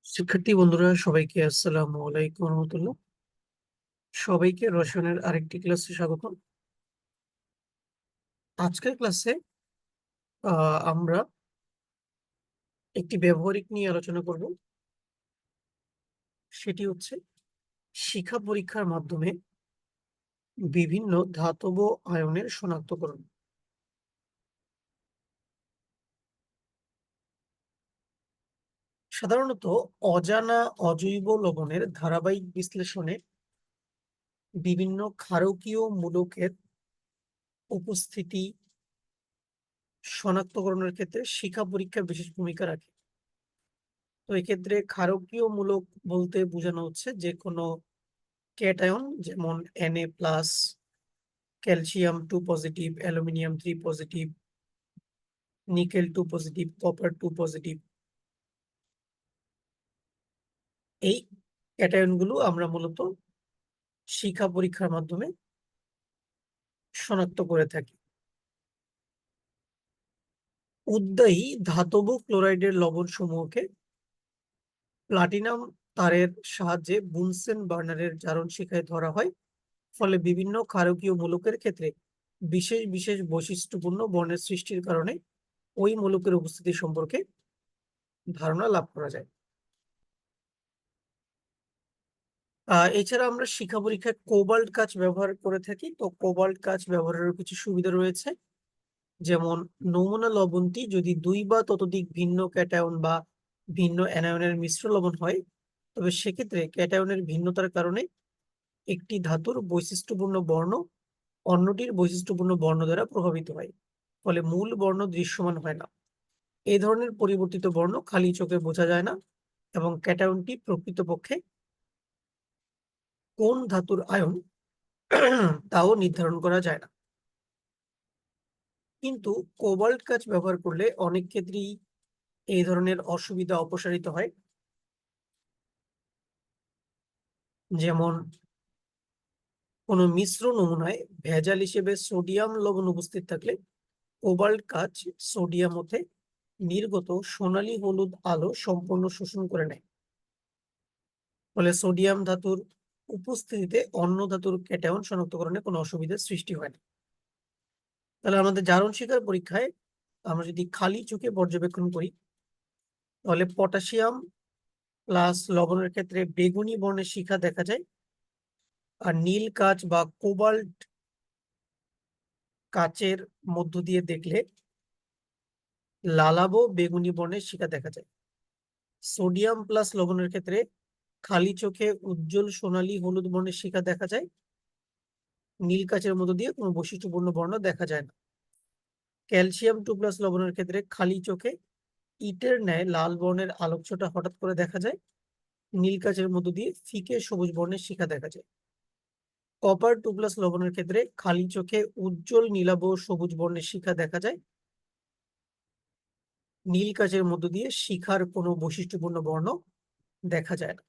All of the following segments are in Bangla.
শিক্ষার্থী বন্ধুরা সবাইকে আসসালামু আলাইকুম রহমতুল্লাহ। সবাইকে রসায়নের আরেকটি ক্লাসে স্বাগত। আজকের ক্লাসে আমরা একটি ব্যবহারিক নিয়ে আলোচনা করব। সেটি হচ্ছে শিখা পরীক্ষার মাধ্যমে বিভিন্ন ধাতব আয়নের শনাক্তকরণ। সাধারণত অজানা অজৈব লবণের ধারাবাহিক বিশ্লেষণে বিভিন্ন ক্ষারকীয় মূলকের উপস্থিতি শনাক্তকরণের ক্ষেত্রে শিখা পরীক্ষা বিশেষ ভূমিকা রাখে। তো এক্ষেত্রে ক্ষারকীয় মূলক বলতে বোঝানো হচ্ছে যে কোনো ক্যাটায়ন, যেমন Na+, calcium 2 positive, aluminium 3 positive, nickel 2 positive, copper 2 positive. এই ক্যাটায়নগুলো আমরা মূলত শিখা পরীক্ষার মাধ্যমে শনাক্ত করে থাকি। উদ্বায়ী ধাতব ক্লোরাইডের লবণ সমূহকে প্লাটিনাম তারের সাহায্যে বুনসেন বার্নারের জারণ শিখায় ধরা হয়। ফলে বিভিন্ন ক্ষারকীয় মূলকের ক্ষেত্রে বিশেষ বিশেষ বৈশিষ্ট্যপূর্ণ বর্ণের সৃষ্টির কারণে ওই মূলকের উপস্থিতি সম্পর্কে ধারণা লাভ করা যায়। এছাড়া আমরা শিখা পরীক্ষায় কোবাল্ট কাচ ব্যবহার করে থাকি। তো কোবাল্ট কাচ ব্যবহারের কিছু সুবিধা রয়েছে, যেমন নমুনা লবণটি যদি 2 বা ততোধিক ভিন্ন ক্যাটায়ন বা ভিন্ন অ্যানায়নের মিশ্র লবণ হয়, তবে সেক্ষেত্রে ক্যাটায়নের ভিন্নতার কারণে একটি ধাতুর বৈশিষ্ট্যপূর্ণ বর্ণ অন্যটির বৈশিষ্ট্যপূর্ণ বর্ণ দ্বারা প্রভাবিত হয়, ফলে মূল বর্ণ দৃশ্যমান হয় না। এই ধরনের পরিবর্তিত বর্ণ খালি চোখে বোঝা যায় না এবং ক্যাটায়নটি প্রকৃতপক্ষে কোন ধাতুর আয়ন তাও নির্ধারণ করা যায় না। কিন্তু কোবাল্ট কাচ ব্যবহার করলে অনেক ক্ষেত্রেই এই ধরনের অসুবিধা অপসারিত হয়। যেমন কোনো মিশ্র নমুনায় ভেজাল হিসেবে সোডিয়াম লবণ উপস্থিত থাকলে কোবাল্ট কাচ সোডিয়াম হতে নির্গত সোনালী হলুদ আলো সম্পূর্ণ শোষণ করে নেয়। ফলে সোডিয়াম ধাতুর উপস্থিতিতে অন্য ধাতুর ক্যাটায়ন শনাক্তকরণে কোনো অসুবিধার সৃষ্টি হয় না। তাহলে আমাদের জারণ শিখার পরীক্ষায় আমরা যদি খালি চোখে পর্যবেক্ষণ করি, তাহলে পটাশিয়াম প্লাস লবণের ক্ষেত্রে বেগুনি বর্ণের শিখা দেখা যায়, আর নীল কাচ বা কোবাল্ট কাচের মধ্য দিয়ে দেখলে লালাবো বেগুনি বর্ণের শিখা দেখা যায়। সোডিয়াম প্লাস লবণের ক্ষেত্রে খালি চোখে উজ্জ্বল সোনালী হলুদ বর্ণের শিখা দেখা যায়, নীল কাচের মধ্য দিয়ে কোনো বৈশিষ্ট্যপূর্ণ বর্ণ দেখা যায় না। ক্যালসিয়াম 2 প্লাস লবণের ক্ষেত্রে খালি চোখে ইটের ন্যায় লাল বর্ণের আলোকছটা হঠাৎ করে দেখা যায়, নীল কাচের মধ্য দিয়ে ফিকে সবুজ বর্ণের শিখা দেখা যায়। কপার 2 প্লাস লবণের ক্ষেত্রে খালি চোখে উজ্জ্বল নীলাভ সবুজ বর্ণের শিখা দেখা যায়, নীল কাচের মধ্য দিয়ে শিখার কোনো বৈশিষ্ট্যপূর্ণ বর্ণ দেখা যায় না।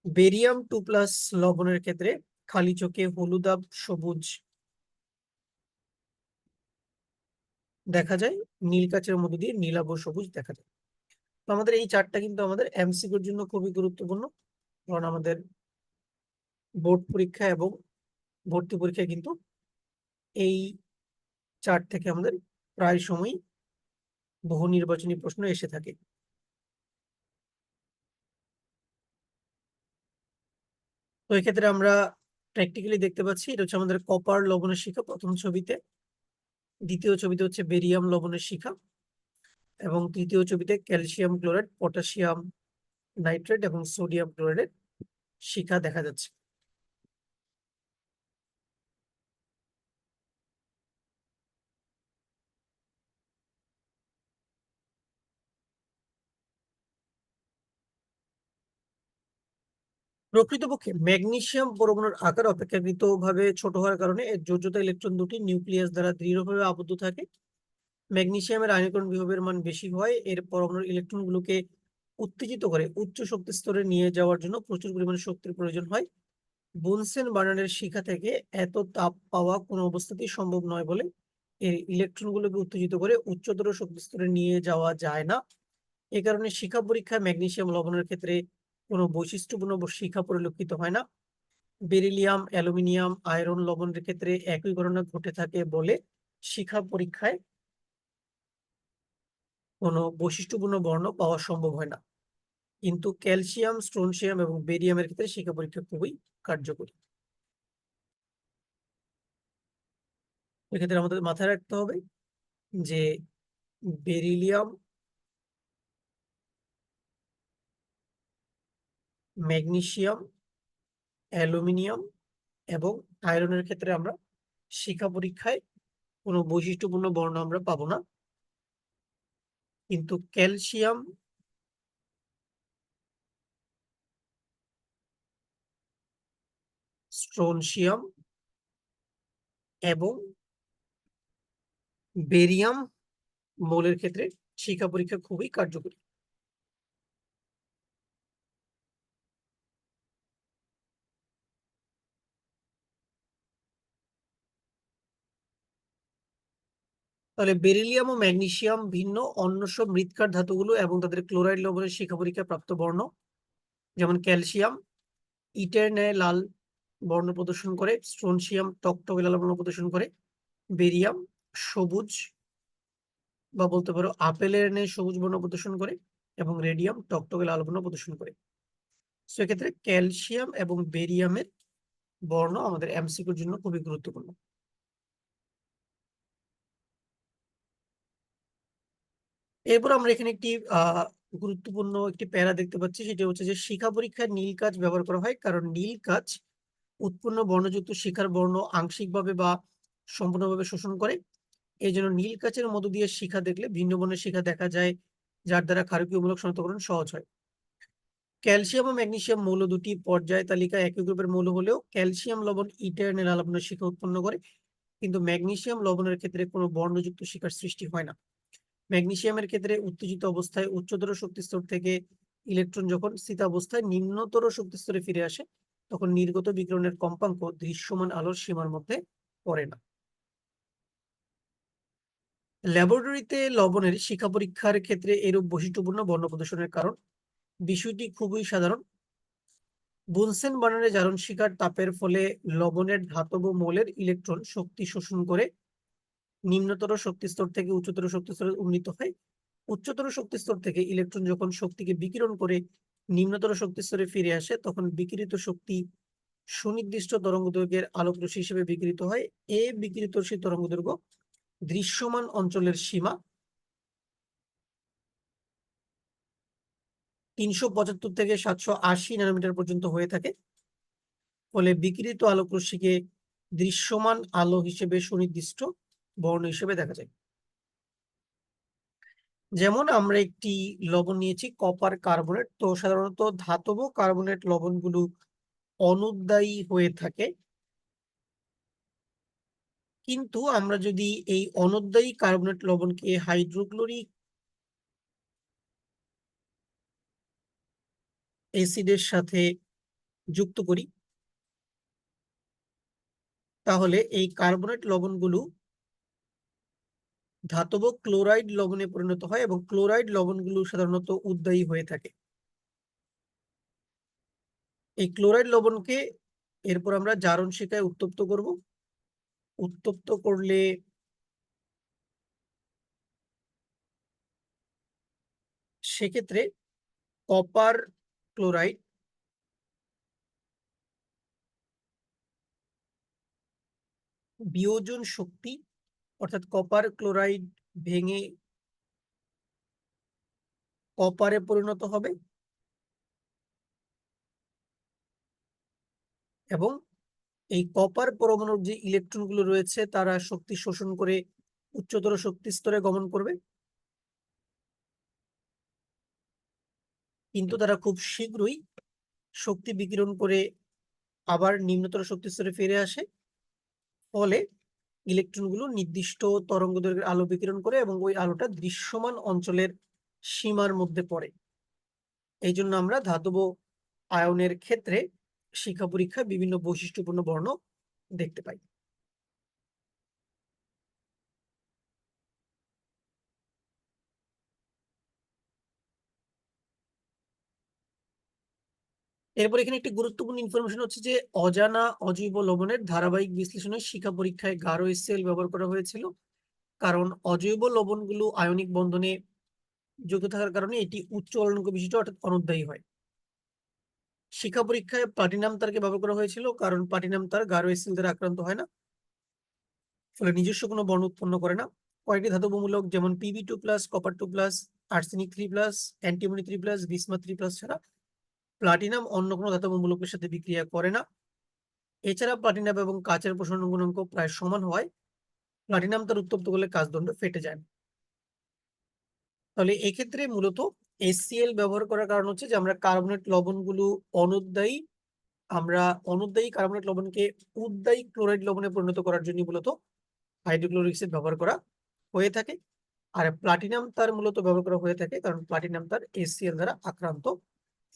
বেরিয়াম 2 প্লাস লবণের ক্ষেত্রে খালি চোখে হলুদাভ সবুজ দেখা যায়, নীল কাচের মধ্য দিয়ে নীলাভ সবুজ দেখা যায়। তো আমাদের এই চারটা কিন্তু আমাদের এমসিকিউর জন্য খুবই গুরুত্বপূর্ণ, কারণ আমাদের বোর্ড পরীক্ষা এবং ভর্তি পরীক্ষায় কিন্তু এই চার্ট থেকে আমাদের প্রায় সময় বহু নির্বাচনী প্রশ্ন এসে থাকে। তো এক্ষেত্রে আমরা প্র্যাকটিক্যালি দেখতে পাচ্ছি, এটা হচ্ছে আমাদের কপার লবণের শিখা প্রথম ছবিতে, দ্বিতীয় ছবিতে হচ্ছে বেরিয়াম লবণের শিখা, এবং তৃতীয় ছবিতে ক্যালসিয়াম ক্লোরাইড, পটাশিয়াম নাইট্রেট এবং সোডিয়াম ক্লোরাইডের শিখা দেখা যাচ্ছে। প্রকৃতপক্ষে ম্যাগনেসিয়াম পরমাণুর আকার অপেক্ষাকৃতভাবে ছোট হওয়ার কারণে এর যোজ্যতা ইলেকট্রন দুটি নিউক্লিয়াস দ্বারা দৃঢ়ভাবে আবদ্ধ থাকে। ম্যাগনেসিয়ামের আয়নীকরণ বিভবের মান বেশি হয়, এর পরমাণুর ইলেকট্রনগুলোকে উত্তেজিত করে উচ্চ শক্তি স্তরে নিয়ে যাওয়ার জন্য প্রচুর পরিমাণে শক্তির প্রয়োজন হয়। বুনসেন বার্নারের শিখা থেকে এত তাপ পাওয়া কোনো অবস্থাতেই সম্ভব নয় বলে এর ইলেকট্রনগুলোকে উত্তেজিত করে উচ্চতর শক্তি স্তরে নিয়ে যাওয়া যায় না। এই কারণে শিখা পরীক্ষায় ম্যাগনেসিয়াম লবণের ক্ষেত্রে কোনো বৈশিষ্ট্যপূর্ণ শিখা পরিলক্ষিত হয় না। বেরিলিয়াম, অ্যালুমিনিয়াম, আয়রন লবণের ক্ষেত্রে একই ঘটনা ঘটে থাকে বলে শিখা পরীক্ষায় কোনো বৈশিষ্ট্যপূর্ণ বর্ণ পাওয়া সম্ভব হয় না। কিন্তু ক্যালসিয়াম, স্ট্রোনসিয়াম এবং বেরিয়ামের ক্ষেত্রে শিখা পরীক্ষা খুবই কার্যকরী। এক্ষেত্রে আমাদের মাথায় রাখতে হবে যে বেরিলিয়াম, ম্যাগনেসিয়াম, অ্যালুমিনিয়াম এবং আয়রনের ক্ষেত্রে আমরা শিখা পরীক্ষায় কোনো বৈশিষ্ট্যপূর্ণ বর্ণ আমরা পাবো না। কিন্তু ক্যালসিয়াম, স্ট্রোনসিয়াম এবং বেরিয়াম মৌলের ক্ষেত্রে শিখা পরীক্ষা খুবই কার্যকরী। তাহলে বেরিলিয়াম ও ম্যাগনেসিয়াম ভিন্ন অন্য সব মৃৎকার ধাতুগুলো এবং তাদের ক্লোরাইড লবণের শিখা পরীক্ষায় প্রাপ্ত বর্ণ, যেমন ক্যালসিয়াম ইটের ন্যায় লাল বর্ণ প্রদর্শন করে, স্ট্রোনসিয়াম টকটকে লাল বর্ণ প্রদর্শন করে, বেরিয়াম সবুজ বা বলতে পারো আপেলের ন্যায় সবুজ বর্ণ প্রদর্শন করে এবং রেডিয়াম টকটকে লাল বর্ণ প্রদর্শন করে। সেক্ষেত্রে ক্যালসিয়াম এবং বেরিয়ামের বর্ণ আমাদের এমসিকিউর জন্য খুবই গুরুত্বপূর্ণ। এরপর আমরা এখানে একটি গুরুত্বপূর্ণ একটি প্যারা দেখতে পাচ্ছি, সেটা হচ্ছে যে শিখা পরীক্ষায় নীল কাঁচ ব্যবহার করা হয়, কারণ নীল কাঁচ উৎপন্ন বর্ণযুক্ত শিখার বর্ণ আংশিকভাবে বা সম্পূর্ণভাবে শোষণ করে। এই জন্য নীল কাঁচের মধ্য দিয়ে শিখা দেখলে ভিন্ন বর্ণের শিখা দেখা যায়, যার দ্বারা ক্ষারকীয়মূলক শনাক্তকরণ সহজ হয়। ক্যালসিয়াম ও ম্যাগনেসিয়াম মৌল দুটি পর্যায় তালিকায় একই গ্রুপের মৌল হলেও ক্যালসিয়াম লবণ ইটারনাল আলাপনের শিখা উৎপন্ন করে, কিন্তু ম্যাগনেসিয়াম লবণের ক্ষেত্রে কোনো বর্ণযুক্ত শিখার সৃষ্টি হয় না। ম্যাগনেসিয়ামের ক্ষেত্রে উত্তেজিত অবস্থায় উচ্চতর শক্তিস্তর থেকে ইলেকট্রন যখন স্থিতাবস্থায় নিম্নতর শক্তিস্তরে ফিরে আসে, তখন নির্গত বিকিরণের কম্পাঙ্ক দৃশ্যমান আলোর সীমার মধ্যে পড়ে না। ল্যাবরেটরিতে লবণের শিখা পরীক্ষার ক্ষেত্রে এরূপ বৈশিষ্ট্যপূর্ণ বর্ণ প্রদর্শনের কারণ বিষয়টি খুবই সাধারণ। বুনসেন বার্নারে জারণ শিখার তাপের ফলে লবণের ধাতব মৌলের ইলেকট্রন শক্তি শোষণ করে নিম্নতর শক্তিস্তর থেকে উচ্চতর শক্তিস্তরে উন্নীত হয়। উচ্চতর শক্তিস্তর থেকে ইলেকট্রন যখন শক্তিকে বিকিরণ করে নিম্নতর শক্তিস্তরে ফিরে আসে, তখন বিকিরিত শক্তি সুনির্দিষ্ট তরঙ্গদৈর্ঘ্যের আলোকরশ্মি হিসেবে বিকিরিত হয়। এ বিকিরিত সেই তরঙ্গদৈর্ঘ্য দৃশ্যমান অঞ্চলের সীমা 375 থেকে 780 ন্যানোমিটার পর্যন্ত হয়ে থাকে। ফলে বিকিরিত আলোকরশ্মিকে দৃশ্যমান আলো হিসেবে সুনির্দিষ্ট বর্ণ হিসেবে দেখা যায়। যেমন আমরা একটি লবণ নিয়েছি কপার কার্বনেট, তো সাধারণত ধাতব কার্বনেট লবণগুলো অনুদ্বায়ী হয়ে থাকে, কিন্তু আমরা যদি এই অনুদ্বায়ী কার্বনেট লবণকে হাইড্রোক্লোরিক অ্যাসিডের সাথে যুক্ত করি, তাহলে এই কার্বনেট লবণগুলো ধাতব ক্লোরাইড লবণে পরিণত হয় এবং ক্লোরাইড লবণগুলো সাধারণত উদ্বায়ী হয়ে থাকে। এই ক্লোরাইড লবণকে এরপর আমরা জারণ শিখায় উত্তপ্ত করব। উত্তপ্ত করলে সেক্ষেত্রে কপার ক্লোরাইড বিয়োজন শক্তি, অর্থাৎ কপার ক্লোরাইড ভেঙে কপারে পরিণত হবে এবং এই কপার পরমাণুর যে ইলেকট্রনগুলো রয়েছে তারা শক্তি শোষণ করে উচ্চতর শক্তি স্তরে গমন করবে, কিন্তু তারা খুব শীঘ্রই শক্তি বিকিরণ করে আবার নিম্নতর শক্তি স্তরে ফিরে আসে। ফলে ইলেকট্রনগুলো নির্দিষ্ট তরঙ্গদৈর্ঘ্যের আলো বিকিরণ করে এবং ওই আলোটা দৃশ্যমান অঞ্চলের সীমার মধ্যে পড়ে। এই জন্য আমরা ধাতব আয়নের ক্ষেত্রে শিখা পরীক্ষায় বিভিন্ন বৈশিষ্ট্যপূর্ণ বর্ণ দেখতে পাই। এরপর এখানে একটি গুরুত্বপূর্ণ ইনফরমেশন হচ্ছে যে অজানা অজৈব লবণের ধারাবাহিক বিশ্লেষণে শিখা পরীক্ষায় গাঢ় HCl ব্যবহার করা হয়েছিল, কারণ অজৈব লবণগুলো আয়নিক বন্ধনে যুক্ত থাকার কারণে এটি উচ্চ গলনাঙ্ক বিশিষ্ট অর্থাৎ অনুদ্বায়ী হয়। শিখা পরীক্ষায় প্লাটিনাম তারকে ব্যবহার করা হয়েছিল, কারণ প্লাটিনাম তার গাঢ় HCl দ্বারা আক্রান্ত হয় না, ফলে নিজস্ব কোনো বর্ণ উৎপন্ন করে না। কয়েকটি ধাতবমূলক যেমন Pb2+, copper 2+, arsenic 3+, antimony 3+, bismuth 3+ ছাড়া প্লাটিনাম অন্য কোনো ধাতব মূলকের সাথে বিক্রিয়া করে না। এছাড়া প্লাটিনাম এবং কাচের প্রসারণ গুণাঙ্ক প্রায় সমান হওয়ায় প্লাটিনাম তার উত্তপ্ত করলে কাচদণ্ড ফেটে যায় না। তাহলে এক্ষেত্রে মূলত HCl ব্যবহার করার কারণ হচ্ছে যে আমরা কার্বনেট লবণগুলো অনুদ্বায়ী আমরা অনুদ্বায়ী কার্বনেট লবণকে উদ্বায়ী ক্লোরাইড লবণে পরিণত করার জন্য মূলত হাইড্রোক্লোরিক অ্যাসিড ব্যবহার করা হয়ে থাকে। আর প্লাটিনাম তার মূলত ব্যবহার করা হয়ে থাকে কারণ প্লাটিনাম তার HCl দ্বারা আক্রান্ত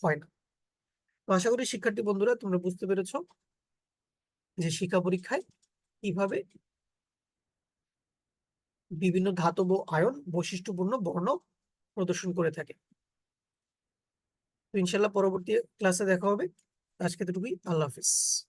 হয় না। তো আশা করি শিক্ষার্থী বন্ধুরা তোমরা বুঝতে পেরেছো যে শিক্ষা পরীক্ষায় কিভাবে বিভিন্ন ধাতব আয়ন বৈশিষ্ট্যপূর্ণ বর্ণ প্রদর্শন করে থাকে। তো ইনশাল্লাহ পরবর্তী ক্লাসে দেখা হবে। আজকে এতটুকুই। আল্লাহ হাফিজ।